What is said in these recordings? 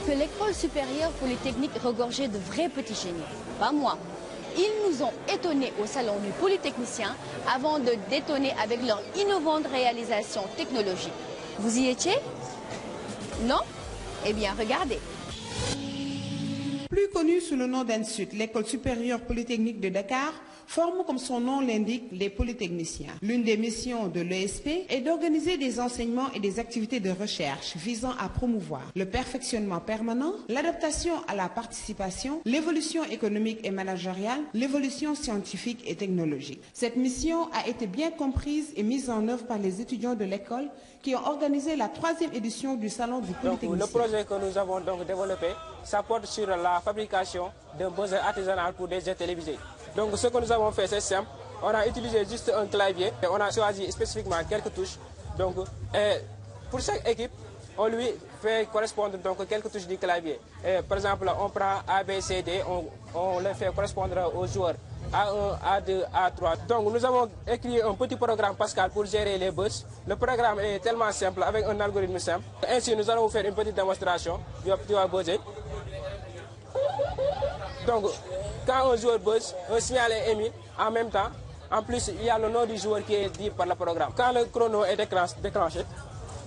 que l'école supérieure polytechnique regorgeait de vrais petits génies. Pas moi. Ils nous ont étonnés au salon du Polytechnicien avant de détonner avec leur innovante réalisation technologique. Vous y étiez? Non? Eh bien, regardez. Plus connue sous le nom d'ENSUT, l'école supérieure polytechnique de Dakar forme, comme son nom l'indique, les polytechniciens. L'une des missions de l'ESP est d'organiser des enseignements et des activités de recherche visant à promouvoir le perfectionnement permanent, l'adaptation à la participation, l'évolution économique et managériale, l'évolution scientifique et technologique. Cette mission a été bien comprise et mise en œuvre par les étudiants de l'école qui ont organisé la 3e édition du Salon du Polytechnicien. Le projet que nous avons donc développé, ça porte sur la fabrication d'un buzzer artisanal pour des jets télévisés. Donc ce que nous avons fait, c'est simple. On a utilisé juste un clavier et on a choisi spécifiquement quelques touches. Donc, pour chaque équipe, on lui fait correspondre donc quelques touches du clavier. Par exemple, on prend A, B, C, D, on les fait correspondre aux joueurs A1, A2, A3. Donc nous avons écrit un petit programme Pascal pour gérer les buzz. Le programme est tellement simple avec un algorithme simple. Ainsi, nous allons vous faire une petite démonstration. Tu vas buzzer. Donc, quand un joueur buzz, un signal est émis en même temps. En plus, il y a le nom du joueur qui est dit par le programme. Quand le chrono est déclenché,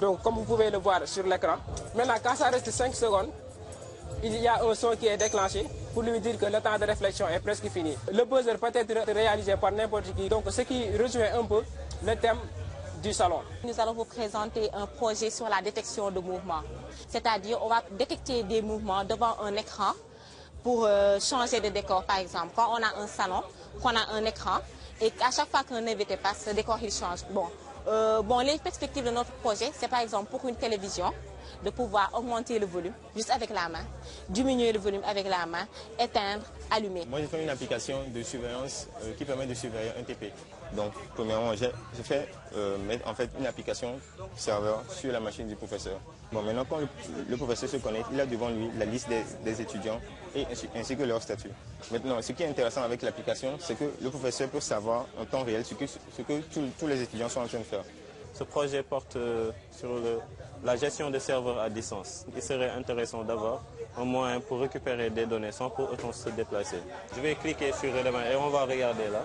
donc comme vous pouvez le voir sur l'écran, maintenant quand ça reste 5 secondes, il y a un son qui est déclenché pour lui dire que le temps de réflexion est presque fini. Le buzzer peut être réalisé par n'importe qui, donc ce qui rejoint un peu le thème du salon. Nous allons vous présenter un projet sur la détection de mouvements. C'est-à-dire, on va détecter des mouvements devant un écran pour changer de décor, par exemple. Quand on a un salon, qu'on a un écran, et à chaque fois qu'un invité passe, le décor il change. Bon, les perspectives de notre projet, c'est par exemple pour une télévision, de pouvoir augmenter le volume juste avec la main, diminuer le volume avec la main, éteindre, allumer. Moi, j'ai fait une application de surveillance qui permet de surveiller un TP. Donc, premièrement, j'ai fait mettre en fait une application serveur sur la machine du professeur. Bon, maintenant, quand le professeur se connecte, il a devant lui la liste des étudiants et ainsi que leur statut. Maintenant, ce qui est intéressant avec l'application, c'est que le professeur peut savoir en temps réel ce que tous les étudiants sont en train de faire. Ce projet porte sur la gestion des serveurs à distance. Il serait intéressant d'avoir un moyen pour récupérer des données sans pour autant se déplacer. Je vais cliquer sur redémarrer et on va regarder là.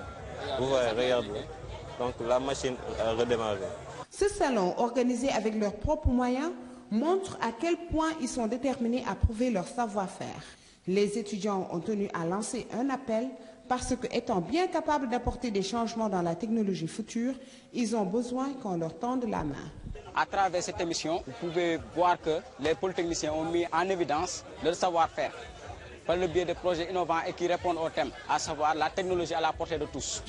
Vous voyez, regardez. Donc la machine a redémarré. Ce salon, organisé avec leurs propres moyens, montre à quel point ils sont déterminés à prouver leur savoir-faire. Les étudiants ont tenu à lancer un appel parce que, étant bien capables d'apporter des changements dans la technologie future, ils ont besoin qu'on leur tende la main. À travers cette émission, vous pouvez voir que les polytechniciens ont mis en évidence leur savoir-faire par le biais de projets innovants et qui répondent au thème, à savoir la technologie à la portée de tous.